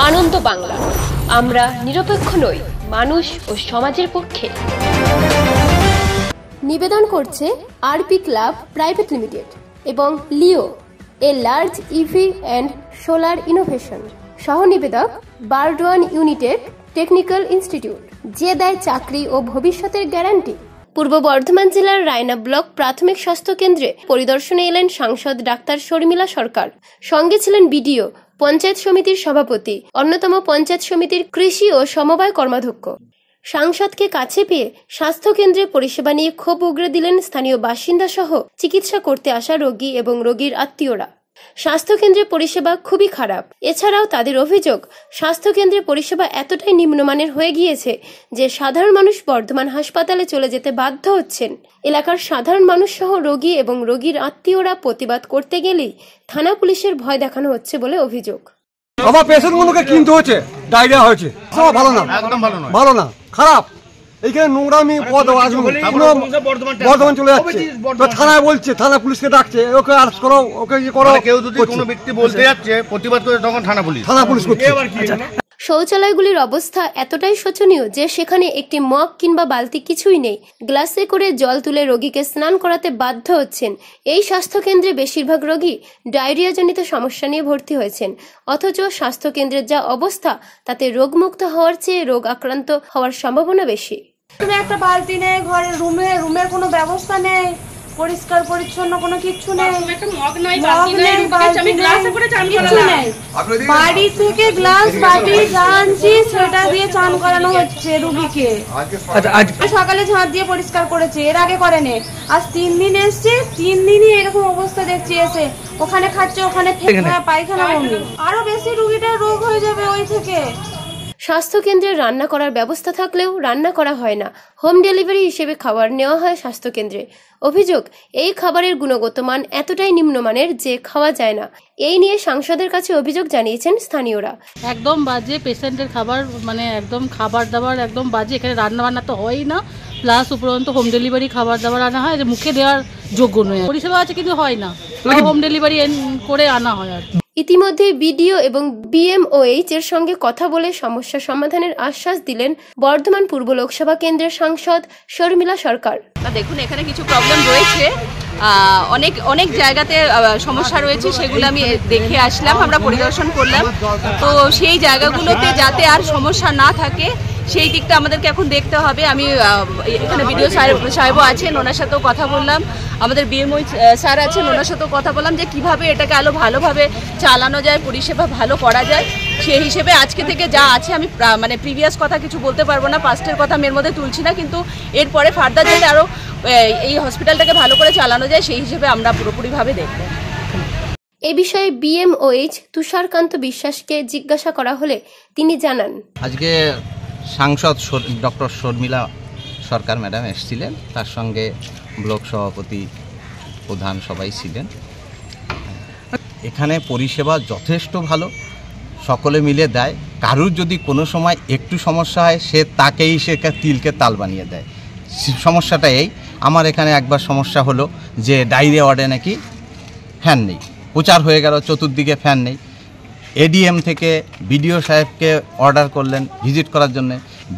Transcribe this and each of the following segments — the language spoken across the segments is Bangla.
আনন্দ বাংলা, আমরা নিরপেক্ষ নই, মানুষ ও সমাজের পক্ষে। নিবেদন করছে আরপি ক্লাব প্রাইভেট লিমিটেড এবং Leo, A large EV and solar innovation. সহ নিবেদক বারডোয়ান ইউনিটেক টেকনিক্যাল ইনস্টিটিউট, যে দেয় চাকরি ও ভবিষ্যতের গ্যারান্টি। পূর্ব বর্ধমান জেলার রায়না ব্লক প্রাথমিক স্বাস্থ্য কেন্দ্রে পরিদর্শনে এলেন সাংসদ ডাক্তার শর্মিলা সরকার। সঙ্গে ছিলেন বিডিও, পঞ্চায়েত সমিতির সভাপতি, অন্যতম পঞ্চায়েত সমিতির কৃষি ও সমবায় কর্মাধ্যক্ষ। সাংসদকে কাছে পেয়ে স্বাস্থ্য কেন্দ্রে পরিষেবা নিয়ে ক্ষোভ উগরে দিলেন স্থানীয় বাসিন্দা সহ চিকিৎসা করতে আসা রোগী এবং রোগীর আত্মীয়রা। স্বাস্থ্যকেন্দ্রে পরিষেবা খুবই খারাপ। এছাড়াও তাদের অভিযোগ, স্বাস্থ্যকেন্দ্রে পরিষেবা এতটাই নিম্নমানের হয়ে গিয়েছে যে সাধারণ মানুষ বর্ধমান হাসপাতালে চলে যেতে বাধ্য হচ্ছেন। এলাকার সাধারণ মানুষ সহ রোগী এবং রোগীর আত্মীয়রা প্রতিবাদ করতে গেলেই থানা পুলিশের ভয় দেখানো হচ্ছে বলে অভিযোগ। আমার পেশেন্টগুলোকে কিনতে হচ্ছে, ডায়রিয়া হয়েছে, সব ভালো না, একদম ভালো না, খারাপ। এইখানে নোংরামি বর্ধমান চলে যাচ্ছে, তো থানায় বলছে, থানা পুলিশকে ডাকছে, ওকে আরেস্ট করো, ওকে ইয়ে করো। কেউ যদি কোনো ব্যক্তি বলতে যাচ্ছে, প্রতিবাদ করে, তখন থানা পুলিশ করছে। শৌচালয়গুলির অবস্থা এতটাই শোচনীয় যে সেখানে একটি মগ কিংবা বালতি কিছুই নেই। গ্লাসে করে জল তুলে রোগীকে স্নান করাতে বাধ্য হচ্ছেন। এই স্বাস্থ্যকেন্দ্রে বেশিরভাগ রোগী ডায়রিয়াজনিত সমস্যা নিয়ে ভর্তি হয়েছেন, অথচ স্বাস্থ্যকেন্দ্রের যা অবস্থা তাতে রোগমুক্ত হওয়ার চেয়ে রোগ আক্রান্ত হওয়ার সম্ভাবনা বেশি। একটা বালতি নেই, ঘরের রুমের কোনো ব্যবস্থা নেই, পরিষ্কার পরিচ্ছন্ন কোনো কিছু নেই, বাড়ি থেকে গ্লাস বাটি আনছি, সেটা দিয়ে চান করানো হচ্ছে রুগীকে। সকালে ঝাঁট দিয়ে পরিষ্কার করেছে, এর আগে করেনি। আজ 3 দিন এসছে, 3 দিনই এরকম অবস্থা দেখছি। এসে ওখানে খাচ্ছে, ওখানে পায়খানা বমি, আরো বেশি রুগীটার রোগ হয়ে যাবে ওই থেকে। স্বাস্থ্যকেন্দ্রে রান্না করার ব্যবস্থা থাকলেও রান্না করা হয় না। হোম ডেলিভারি হিসেবে খাবার নেওয়া হয় স্বাস্থ্যকেন্দ্রে। অভিযোগ, এই খাবারের গুণগত মান এতটাই নিম্নমানের যে খাওয়া যায় না। এই নিয়ে সাংসদের কাছে অভিযোগ জানিয়েছেন স্থানীয়রা। একদম বাজে পেশেন্টের খাবার, মানে একদম খাবার দাবার একদম বাজে। এখানে রান্না বান্না তো হয়ই না, প্লাস উপরন্তু হোম ডেলিভারি খাবার দাবার আনা হয়, মুখে দেওয়ার যোগ্য নয়। পরিষেবা আছে কিন্তু হয় না, হোম ডেলিভারি করে আনা হয়। আর ইতিমধ্যে বিডিও এবং BMOH এর সঙ্গে কথা বলে সমস্যা সমাধানের আশ্বাস দিলেন বর্ধমান পূর্ব লোকসভা কেন্দ্রের সাংসদ শর্মিলা সরকার। দেখুন, এখানে কিছু প্রবলেম রয়েছে, অনেক জায়গাতে সমস্যা রয়েছে, সেগুলো আমি দেখে আসলাম, আমরা পরিদর্শন করলাম। তো সেই জায়গাগুলোতে যাতে আর সমস্যা না থাকে সেই দিকটা আমাদেরকে এখন দেখতে হবে। আমি এখানে বিডিও সাহেবও আছেন, ওনার সাথেও কথা বললাম, আমাদের BMOH স্যার আছেন, ওনার সাথেও কথা বললাম যে কিভাবে এটাকে আরো ভালোভাবে চালানো যায়, পরিষেবা ভালো করা যায়। সেই হিসেবে আজকে থেকে যা আছে, আমি মানে প্রিভিয়াস কথা কিছু বলতে পারবো না, পাস্টের কথা আমি এর মধ্যে তুলছি না, কিন্তু এরপরে ফার্দার যাতে আরো এই হসপিটালটাকে ভালো করে চালানো যায় সেই হিসেবে আমরা পুরোপুরিভাবে দেখব। এ বিষয়ে BMOH তুষারকান্ত বিশ্বাসকে জিজ্ঞাসা করা হলে তিনি জানান, আজকে সাংসদ ডক্টর শর্মিলা সরকার ম্যাডাম এসেছিলেন, তার সঙ্গে ব্লক সভাপতি, প্রধান সবাই ছিলেন। এখানে পরিষেবা যথেষ্ট ভালো, সকলে মিলে দেয়। কারুর যদি কোনো সময় একটু সমস্যা হয়, সে তাকেই সে তিলকে তাল বানিয়ে দেয়। সমস্যাটা এই, আমার এখানে একবার সমস্যা হলো যে ডায়রিয়া ওয়ার্ডে নাকি ফ্যান নেই, প্রচার হয়ে গেল চতুর্দিকে ফ্যান নেই। ADM থেকে বিডিও সাহেবকে অর্ডার করলেন ভিজিট করার জন্য,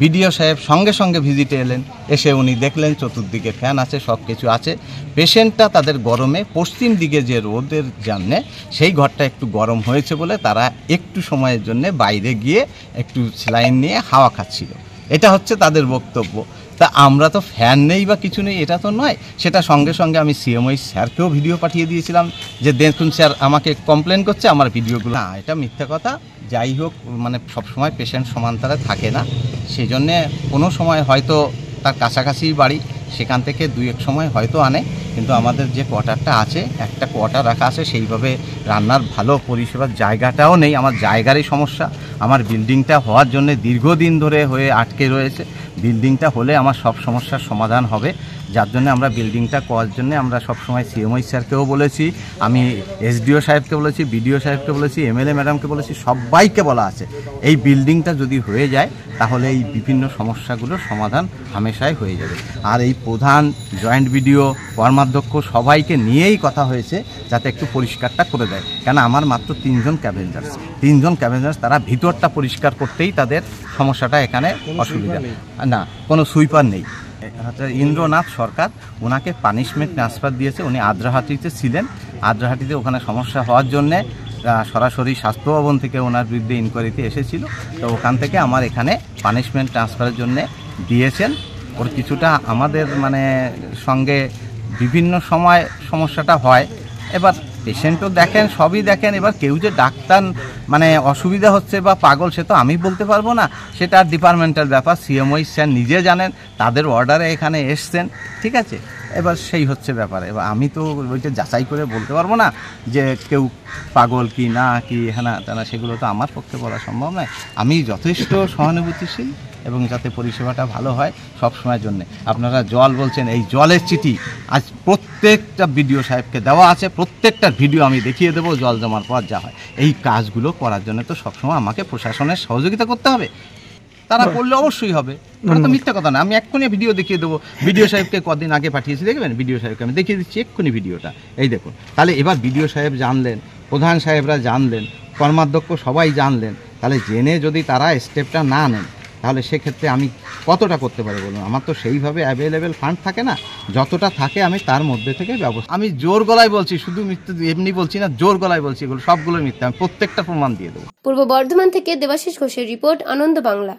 বিডিও সাহেব সঙ্গে সঙ্গে ভিজিটে এলেন, এসে উনি দেখলেন চতুর্দিকে ফ্যান আছে, সব কিছু আছে। পেশেন্টটা তাদের গরমে পশ্চিম দিকে যে রোদের জন্যে সেই ঘরটা একটু গরম হয়েছে বলে তারা একটু সময়ের জন্য বাইরে গিয়ে একটু স্যালাইন নিয়ে হাওয়া খাচ্ছিল, এটা হচ্ছে তাদের বক্তব্য। তা আমরা তো ফ্যান নেই বা কিছু নেই এটা তো নয়। সেটা সঙ্গে সঙ্গে আমি CMOH স্যারকেও ভিডিও পাঠিয়ে দিয়েছিলাম যে দেখুন স্যার আমাকে কমপ্লেন করছে আমার ভিডিওগুলো। না, এটা মিথ্যা কথা। যাই হোক, মানে সবসময় পেশেন্ট সমান্তরে থাকে না, সেই জন্যে কোনো সময় হয়তো তার কাছাকাছি বাড়ি, সেখান থেকে 2-1 সময় হয়তো আনে, কিন্তু আমাদের যে কোয়ার্টারটা আছে, একটা কোয়ার্টার রাখা আছে, সেইভাবে রান্নার ভালো পরিষেবার জায়গাটাও নেই। আমার জায়গারই সমস্যা, আমার বিল্ডিংটা হওয়ার জন্য দীর্ঘদিন ধরে হয়ে আটকে রয়েছে। বিল্ডিংটা হলে আমার সব সমস্যার সমাধান হবে, যার জন্য আমরা বিল্ডিংটা করার জন্য আমরা সবসময় সিএমওই স্যারকেও বলেছি, আমি এসডিও সাহেবকে বলেছি, বিডিও সাহেবকে বলেছি, এমএলএ ম্যাডামকে বলেছি, সবাইকে বলা আছে এই বিল্ডিংটা যদি হয়ে যায় তাহলে এই বিভিন্ন সমস্যাগুলোর সমাধান হামেশাই হয়ে যাবে। আর এই প্রধান, জয়েন্ট বিডিও, কর্মাধ্যক্ষ সবাইকে নিয়েই কথা হয়েছে যাতে একটু পরিষ্কারটা করে দেয়, কেন আমার মাত্র 3 জন ক্যাবেঞ্জার্স, তারা ভিতরটা পরিষ্কার করতেই তাদের সমস্যাটা এখানে অসুবিধা না, কোনো সুইপার নেই। ইন্দ্রনাথ সরকার ওনাকে পানিশমেন্ট ট্রান্সফার দিয়েছে, উনি আদ্রাহাটিতে ছিলেন, আদ্রাহাটিতে ওখানে সমস্যা হওয়ার জন্যে সরাসরি স্বাস্থ্য ভবন থেকে ওনার বিরুদ্ধে ইনকোয়ারিতে এসেছিল, তো ওখান থেকে আমার এখানে পানিশমেন্ট ট্রান্সফারের জন্যে দিয়েছেন। ওর কিছুটা আমাদের মানে সঙ্গে বিভিন্ন সময় সমস্যাটা হয়, এবার পেশেন্টও দেখেন, সবই দেখেন, এবার কেউ যে ডাক্তার মানে অসুবিধা হচ্ছে বা পাগল সে তো আমি বলতে পারবো না, সেটা ডিপার্টমেন্টাল ব্যাপার, সিএমওই স্যার নিজে জানেন, তাদের অর্ডারে এখানে এসছেন, ঠিক আছে। এবার সেই হচ্ছে ব্যাপার, এবার আমি তো ওইটা যাচাই করে বলতে পারবো না যে কেউ পাগল কি না কি হ্যাঁ না, সেগুলো তো আমার পক্ষে বলা সম্ভব নয়। আমি যথেষ্ট সহানুভূতিশীল এবং যাতে পরিষেবাটা ভালো হয় সব সময়ের জন্যে। আপনারা জল বলছেন, এই জলের চিঠি আজ প্রত্যেকটা বিডিও সাহেবকে দেওয়া আছে, প্রত্যেকটা ভিডিও আমি দেখিয়ে দেবো জল জমার পর যা হয়। এই কাজগুলো করার জন্য তো সবসময় আমাকে প্রশাসনের সহযোগিতা করতে হবে, তারা করলে অবশ্যই হবে, ওটা তো মিথ্যা কথা না। আমি এক্ষুনি ভিডিও দেখিয়ে দেবো, বিডিও সাহেবকে কদিন আগে পাঠিয়েছি দেখবেন, বিডিও সাহেবকে আমি দেখিয়ে দিচ্ছি এক্ষুনি ভিডিওটা, এই দেখুন। তাহলে এবার বিডিও সাহেব জানলেন, প্রধান সাহেবরা জানলেন, কর্মাধ্যক্ষ সবাই জানলেন, তাহলে জেনে যদি তারা স্টেপটা না নেন তাহলে সেক্ষেত্রে আমি কতটা করতে পারি বলুন? আমার তো সেইভাবে অ্যাভেলেবেল ফান্ড থাকে না, যতটা থাকে আমি তার মধ্যে থেকে ব্যবস্থা, আমি জোর গলায় বলছি, শুধু মিথ্যে এমনি বলছি না, জোর গলায় বলছি, এগুলো সবগুলো মিথ্যা, আমি প্রত্যেকটা প্রমাণ দিয়ে দেবো। পূর্ব বর্ধমান থেকে দেবাশিস ঘোষের রিপোর্ট, আনন্দ বাংলা।